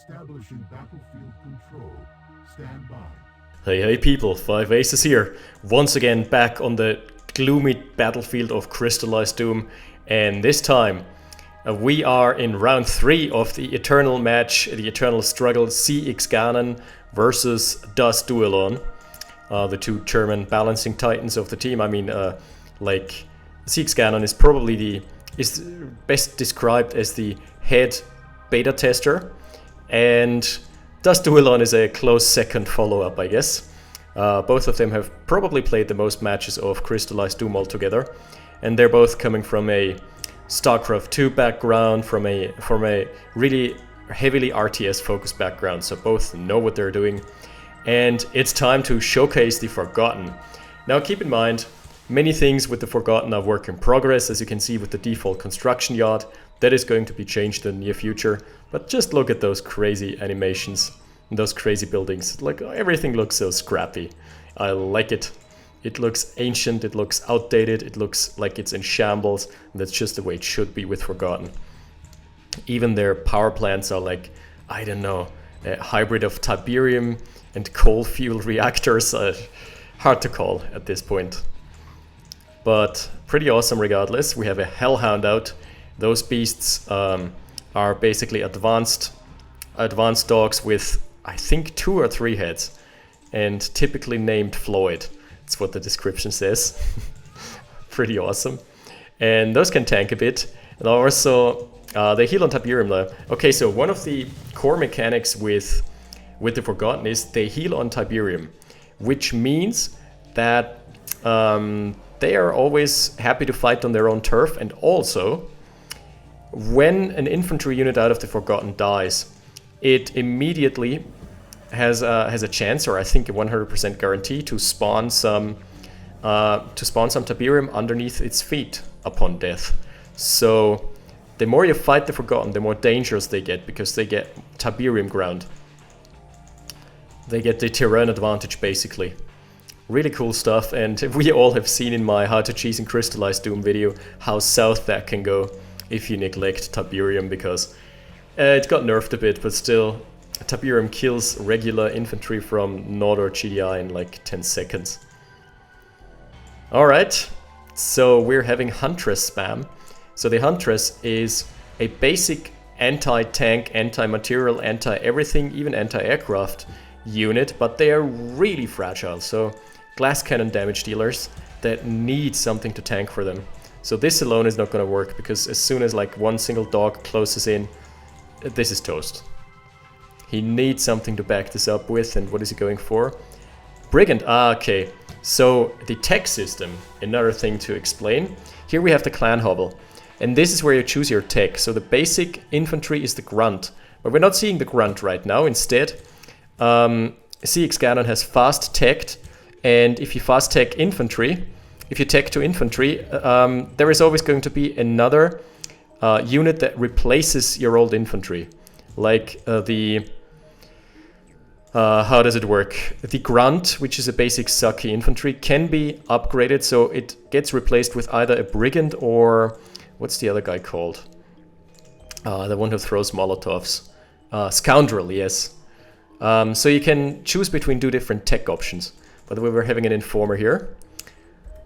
Establishing battlefield control. Stand by. Hey people, 5 Aces here, once again back on the gloomy battlefield of Crystallized Doom, and this time we are in round 3 of the eternal match, the eternal struggle, ZxGanon versus DasDuelon, the two German balancing titans of the team. I mean, like, ZxGanon is probably is best described as the head beta tester, and DasDuelon is a close second follow-up, I guess. Both of them have probably played the most matches of Crystallized Doom altogether, and they're both coming from a StarCraft 2 background, from a really heavily RTS focused background, so both know what they're doing. And it's time to showcase the Forgotten. Now keep in mind, many things with the Forgotten are work in progress, as you can see with the default construction yard. That is going to be changed in the near future, but just look at those crazy animations and those crazy buildings. Like, everything looks so scrappy. I like it. It looks ancient, it looks outdated, it looks like it's in shambles, and that's just the way it should be with Forgotten. Even their power plants are like, I don't know, a hybrid of Tiberium and coal fuel reactors. Hard to call at this point. But pretty awesome regardless. We have a Hellhound out. Those beasts are basically advanced dogs with, I think, 2 or 3 heads, and typically named Floyd. That's what the description says. Pretty awesome. And those can tank a bit. And also, they heal on Tiberium though. Okay, so one of the core mechanics with the Forgotten is they heal on Tiberium, which means that they are always happy to fight on their own turf, and also when an infantry unit out of the Forgotten dies, it immediately has a chance, or I think a 100% guarantee, to spawn some Tiberium underneath its feet upon death. So the more you fight the Forgotten, the more dangerous they get, because they get Tiberium ground. They get the terrain advantage, basically. Really cool stuff, and we all have seen in my How to Cheese and Crystallized Doom video how south that can go if you neglect Tiberium, because it got nerfed a bit, but still, Tiberium kills regular infantry from Nord or GDI in like 10 seconds. Alright, so we're having Huntress spam. So the Huntress is a basic anti-tank, anti-material, anti-everything, even anti-aircraft unit, but they are really fragile, so glass cannon damage dealers that need something to tank for them. So this alone is not going to work, because as soon as like one single dog closes in, this is toast. He needs something to back this up with, and what is he going for? Brigand. Okay. So the tech system, another thing to explain. Here we have the clan hobble, and this is where you choose your tech. So the basic infantry is the grunt, but we're not seeing the grunt right now. Instead, ZxGanon has fast teched, and if you fast tech infantry, if you tech to infantry, there is always going to be another unit that replaces your old infantry. Like how does it work? The grunt, which is a basic sucky infantry, can be upgraded, so it gets replaced with either a brigand or, what's the other guy called? The one who throws molotovs. Scoundrel, yes. So you can choose between 2 different tech options. By the way, we're having an informer here,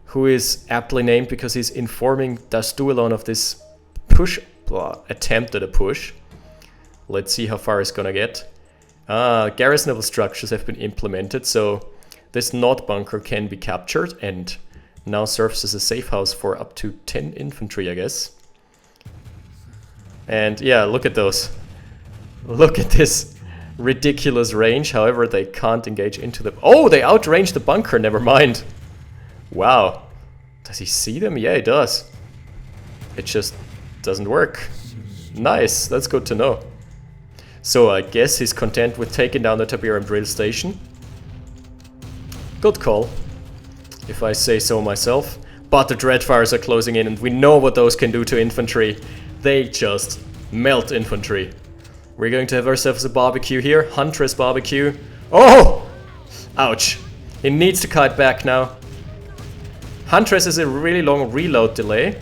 who is aptly named because he's informing DasDuelon of this push, attempt at a push. Let's see how far it's gonna get. Garrisonable structures have been implemented, so this Nord bunker can be captured and now serves as a safe house for up to 10 infantry, I guess. And yeah, look at those. Look at this ridiculous range. However, they can't engage into the... Oh, they outrange the bunker, never mind. Wow. Does he see them? Yeah, he does. It just doesn't work. Nice, that's good to know. So I guess he's content with taking down the Tiberium drill station. Good call, if I say so myself. But the Dreadfires are closing in, and we know what those can do to infantry. They just melt infantry. We're going to have ourselves a barbecue here. Huntress barbecue. Oh! Ouch. He needs to kite back now. Huntress has a really long reload delay.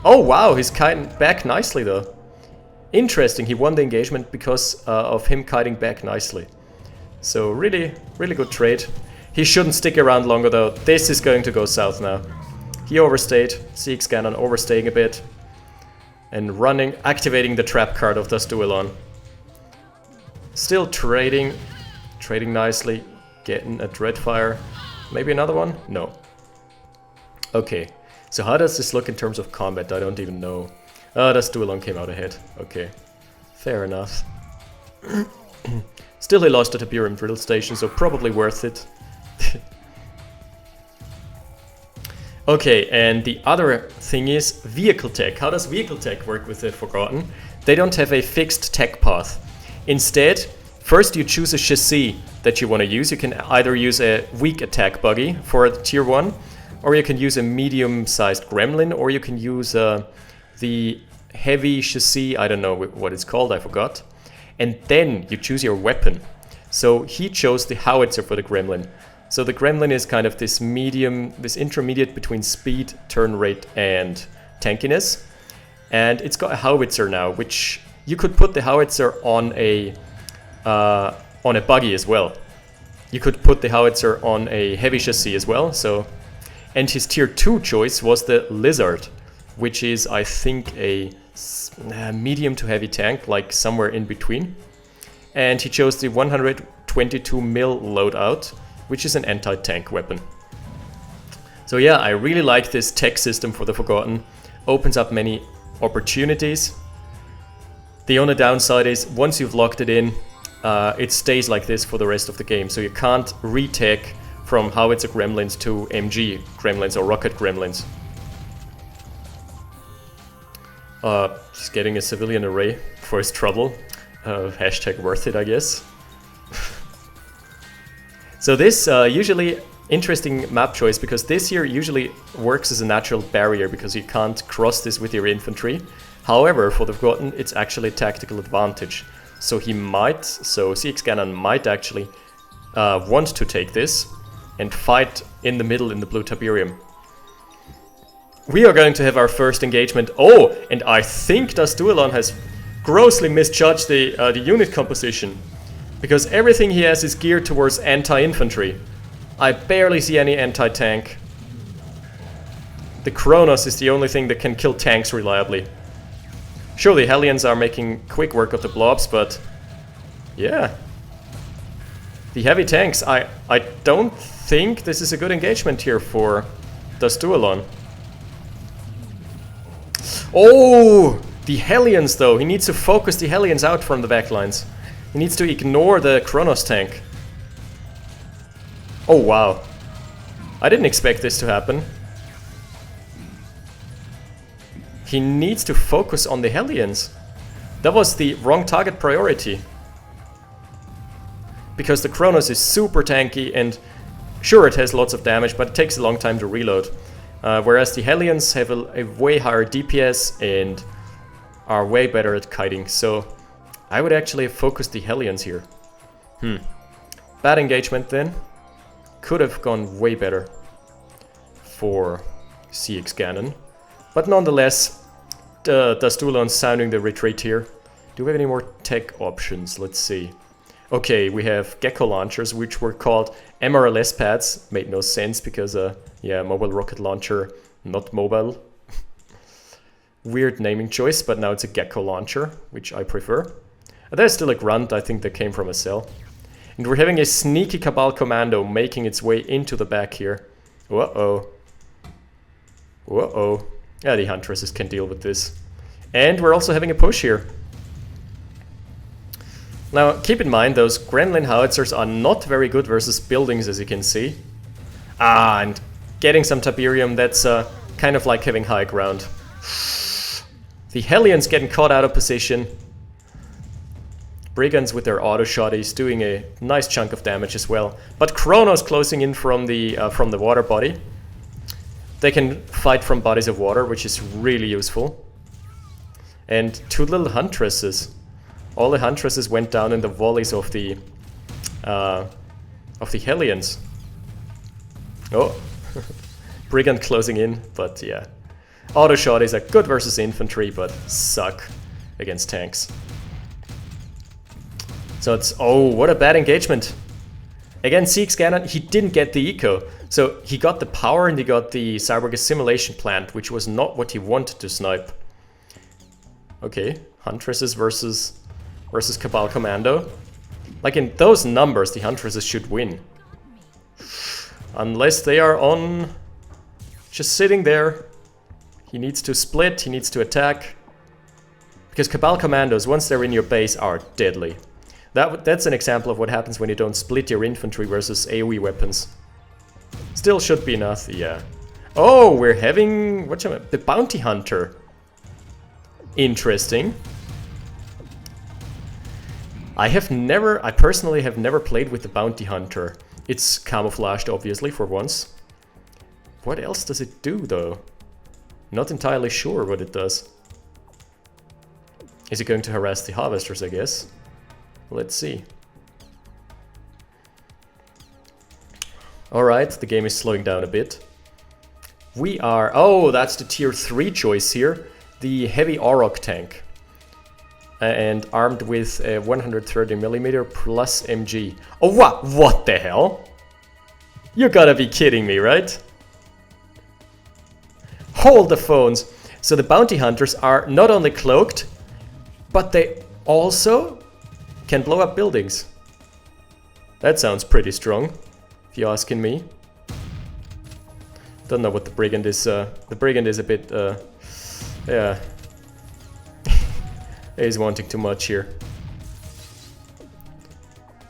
Oh wow, he's kiting back nicely though. interesting, he won the engagement because of him kiting back nicely. So really, really good trade. He shouldn't stick around longer though. This is going to go south now. He overstayed, ZxGanon overstaying a bit. And activating the trap card of DasDuelon. Still trading nicely, getting a Dreadfire. Maybe another one? No. Okay, so how does this look in terms of combat? I don't even know. DasDuelon came out ahead. Okay, fair enough. Still he lost at a Tiberium Drill Station, so probably worth it. Okay, and the other thing is vehicle tech. How does vehicle tech work with the Forgotten? They don't have a fixed tech path. Instead, first you choose a chassis that you want to use. You can either use a weak attack buggy for tier 1, or you can use a medium-sized gremlin, or you can use the heavy chassis, I don't know what it's called, I forgot. And then you choose your weapon. So he chose the howitzer for the gremlin. So the gremlin is kind of this intermediate between speed, turn rate, and tankiness. And it's got a howitzer now, which you could put the howitzer on a buggy as well. You could put the howitzer on a heavy chassis as well. And his tier 2 choice was the lizard, which is, I think, a medium to heavy tank, like somewhere in between. And he chose the 122 mil loadout, which is an anti-tank weapon. So yeah, I really like this tech system for the Forgotten. Opens up many opportunities. The only downside is once you've locked it in, it stays like this for the rest of the game. So you can't retech from howitzer gremlins to MG gremlins or rocket gremlins. He's getting a civilian array for his trouble. Hashtag worth it, I guess. So this usually interesting map choice, because this here usually works as a natural barrier because you can't cross this with your infantry. However, for the Forgotten, it's actually a tactical advantage. So ZxGanon might actually want to take this and fight in the middle in the blue Tiberium. We are going to have our first engagement. Oh, and I think DasDuelon has grossly misjudged the unit composition, because everything he has is geared towards anti-infantry. I barely see any anti-tank. The Kronos is the only thing that can kill tanks reliably. Sure, the Hellions are making quick work of the blobs, but yeah. The heavy tanks, I don't think this is a good engagement here for DasDuelon. Oh, the Hellions though. He needs to focus the Hellions out from the backlines. He needs to ignore the Kronos tank. Oh wow. I didn't expect this to happen. He needs to focus on the Hellions. That was the wrong target priority. Because the Kronos is super tanky and sure it has lots of damage, but it takes a long time to reload. Whereas the Hellions have a way higher DPS and are way better at kiting. So I would actually have focused the Hellions here. Bad engagement then. Could have gone way better for ZxGanon. But nonetheless, DasDuelon sounding the retreat here. Do we have any more tech options? Let's see. Okay, we have Gecko launchers, which were called MRLS pads. Made no sense because, yeah, mobile rocket launcher, not mobile. Weird naming choice, but now it's a Gecko launcher, which I prefer. There's still a Grunt, I think that came from a cell. And we're having a sneaky Cabal commando making its way into the back here. Uh-oh. Uh-oh. Yeah, the Huntresses can deal with this. And we're also having a push here. Now, keep in mind, those Gremlin howitzers are not very good versus buildings, as you can see. Ah, and getting some Tiberium, that's kind of like having high ground. The Hellions getting caught out of position. Brigands with their auto shotties doing a nice chunk of damage as well. But Kronos closing in from the water body. They can fight from bodies of water, which is really useful. And two little Huntresses. All the Huntresses went down in the volleys of the Hellions. Oh, Brigand closing in, but yeah. Auto shotties are good versus infantry, but suck against tanks. So it's... Oh, what a bad engagement. Again, ZxGanon, he didn't get the eco. So he got the power and he got the cyborg assimilation plant, which was not what he wanted to snipe. Okay, Huntresses versus Cabal Commando. Like in those numbers, the Huntresses should win. Unless they are on... just sitting there. He needs to split, he needs to attack. Because Cabal Commandos, once they're in your base, are deadly. That's an example of what happens when you don't split your infantry versus AoE weapons. Still should be enough, yeah. Oh, we're having... the Bounty Hunter. Interesting. I personally have never played with the Bounty Hunter. It's camouflaged, obviously, for once. What else does it do, though? Not entirely sure what it does. Is it going to harass the Harvesters, I guess? Let's see. Alright, the game is slowing down a bit. We are... Oh, that's the tier 3 choice here. The heavy Auroch tank. And armed with a 130mm plus MG. Oh, what the hell? You gotta be kidding me, right? Hold the phones. So the bounty hunters are not only cloaked, but they also can blow up buildings. That sounds pretty strong, if you're asking me. Don't know what the brigand is. The brigand is a bit, yeah. He's wanting too much here.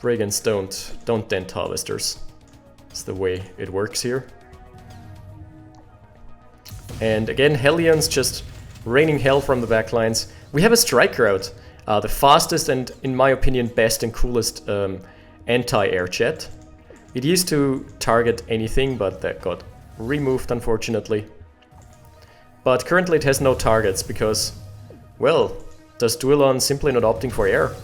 Brigands don't dent harvesters. That's the way it works here. And again, Hellions just raining hell from the backlines. We have a striker out. The fastest and, in my opinion, best and coolest anti-air jet. It used to target anything, but that got removed, unfortunately. But currently it has no targets because, well, DasDuelon simply not opting for air.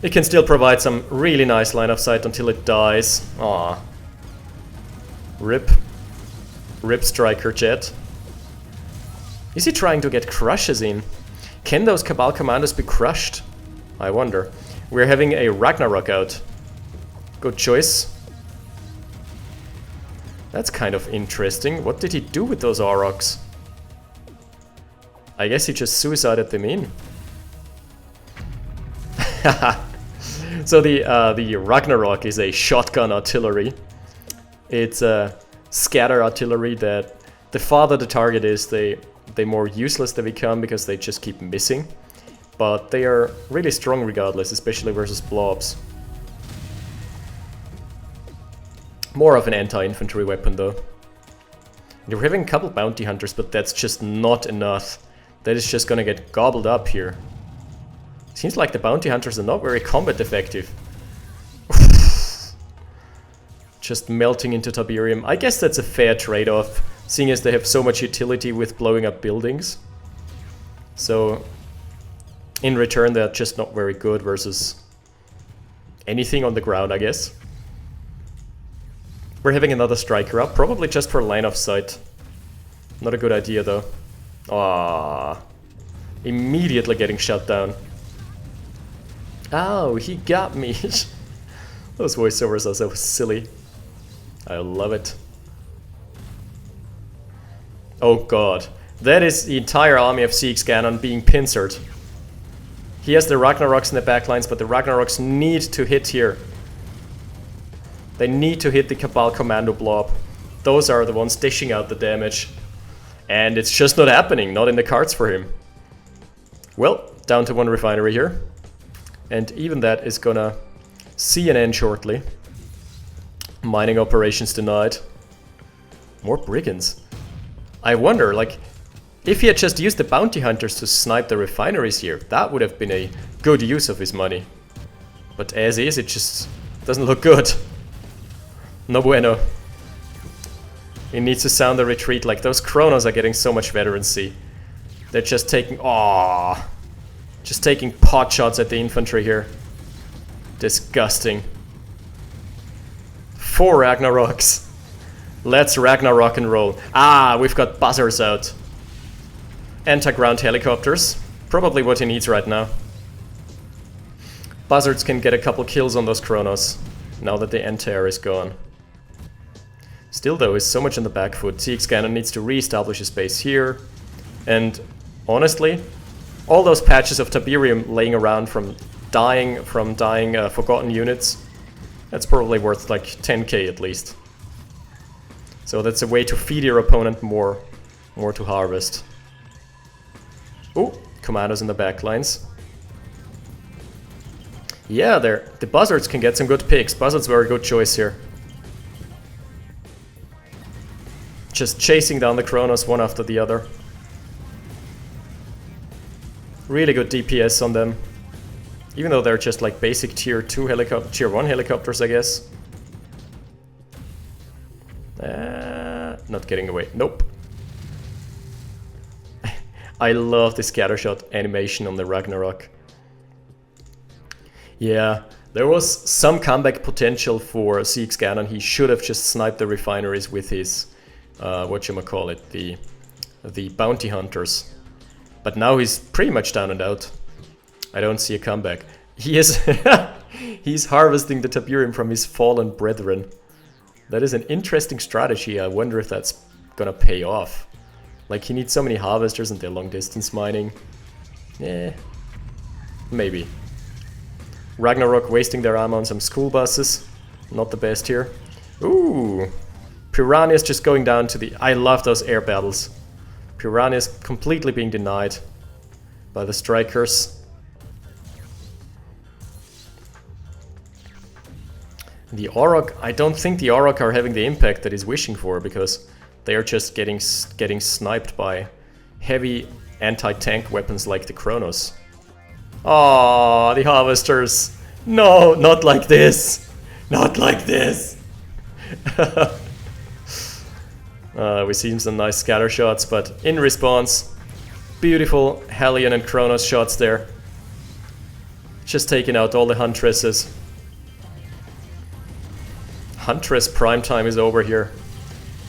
It can still provide some really nice line of sight until it dies. Aww. RIP. RIP striker jet. Is he trying to get crushes in? Can those Cabal Commandos be crushed? I wonder. We're having a Ragnarok out. Good choice. That's kind of interesting. What did he do with those Aurochs? I guess he just suicided them in. So the Ragnarok is a shotgun artillery. It's a scatter artillery that the farther the target is, the more useless they become because they just keep missing. But they are really strong regardless, especially versus blobs. More of an anti-infantry weapon though. We're having a couple bounty hunters, but that's just not enough. That is just gonna get gobbled up here. Seems like the bounty hunters are not very combat effective. Just melting into Tiberium. I guess that's a fair trade-off, seeing as they have so much utility with blowing up buildings. So, in return, they're just not very good versus anything on the ground, I guess. We're having another striker up, probably just for line of sight. Not a good idea, though. Ah, immediately getting shut down. Oh, he got me. Those voiceovers are so silly. I love it. Oh god. That is the entire army of ZxGanon being pincered. He has the Ragnaroks in the backlines, but the Ragnaroks need to hit here. They need to hit the Cabal Commando blob. Those are the ones dishing out the damage. And it's just not happening, not in the cards for him. Well, down to one refinery here. And even that is gonna see an end shortly. Mining operations denied. More brigands. I wonder, like, if he had just used the bounty hunters to snipe the refineries here, that would have been a good use of his money. But as is, it just doesn't look good. No bueno. He needs to sound the retreat. Like, those Chronos are getting so much veterancy. They're just taking... Aww. Just taking pot shots at the infantry here. Disgusting. 4 Ragnaroks. Let's Ragnarok and roll. Ah, we've got buzzers out. anti-ground helicopters. Probably what he needs right now. Buzzards can get a couple kills on those Chronos, now that the anti-air is gone. Still though, is so much on the back foot. ZxGanon needs to re-establish his base here. And honestly, all those patches of Tiberium laying around from dying Forgotten units, that's probably worth like 10k at least. So that's a way to feed your opponent more to harvest. Ooh, commandos in the back lines. Yeah, the Buzzards can get some good picks. Buzzards were a good choice here. Just chasing down the Chronos one after the other. Really good DPS on them. Even though they're just like basic tier 2 helicopter, tier 1 helicopters, I guess. Not getting away. Nope. I love the scattershot animation on the Ragnarok. Yeah, there was some comeback potential for ZxGanon. He should have just sniped the refineries with his, whatchamacallit, the bounty hunters. But now he's pretty much down and out. I don't see a comeback. He is he's harvesting the Tiberium from his fallen brethren. That is an interesting strategy. I wonder if that's gonna pay off. Like, he needs so many harvesters and they're long distance mining. Yeah, maybe. Ragnarok wasting their ammo on some school buses. Not the best here. Ooh, Piranha's just going down to the... I love those air battles. Piranha's completely being denied by the strikers. The Auroch, I don't think the Auroch are having the impact that he's wishing for, because they are just getting sniped by heavy anti-tank weapons like the Chronos. Oh, the harvesters! No, not like this! Not like this! We see some nice scatter shots, but in response, beautiful Hellion and Chronos shots there. Just taking out all the Huntresses. Huntress prime time is over here.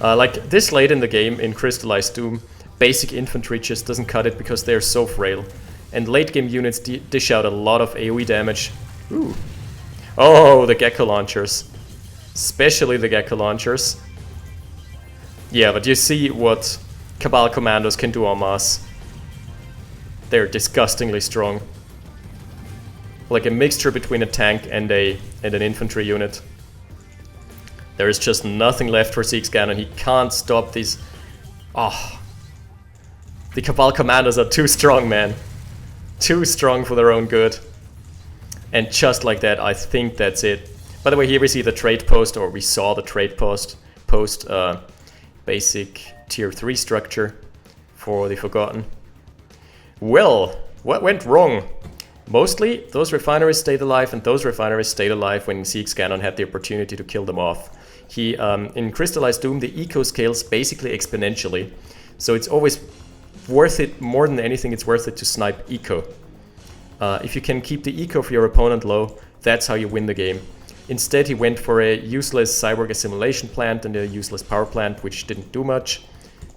Like this late in the game in Crystallized Doom, basic infantry just doesn't cut it because they're so frail. And late game units dish out a lot of AoE damage. Ooh. Oh, the Gecko launchers. Especially the Gecko launchers. Yeah, but you see what Cabal commandos can do en masse. They're disgustingly strong. Like a mixture between a tank and an infantry unit. There is just nothing left for ZxGanon. He can't stop these... Oh. The Cabal commandos are too strong, man. Too strong for their own good. And just like that, I think that's it. By the way, here we see the trade post, or we saw the trade post basic tier 3 structure for the Forgotten. Well, what went wrong? Mostly, those refineries stayed alive, and those refineries stayed alive when ZxGanon had the opportunity to kill them off. He, in Crystallized Doom, the eco scales basically exponentially, so it's always worth it, more than anything, it's worth it to snipe eco. If you can keep the eco for your opponent low, that's how you win the game. Instead, he went for a useless cyborg assimilation plant and a useless power plant, which didn't do much.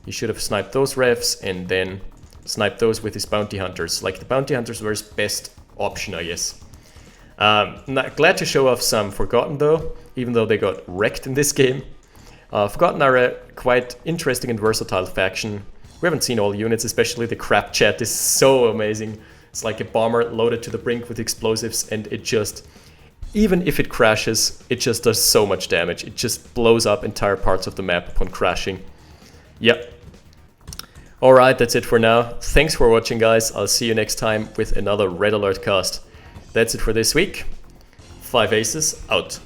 He should have sniped those refs and then sniped those with his bounty hunters. Like, the bounty hunters were his best option, I guess. Glad to show off some Forgotten though, even though they got wrecked in this game. Forgotten are a quite interesting and versatile faction. We haven't seen all units, especially the crap jet is so amazing. It's like a bomber loaded to the brink with explosives, and it just, even if it crashes, it just does so much damage. It just blows up entire parts of the map upon crashing. Yep. Alright, that's it for now. Thanks for watching, guys. I'll see you next time with another Red Alert cast. That's it for this week. 5 Aces out.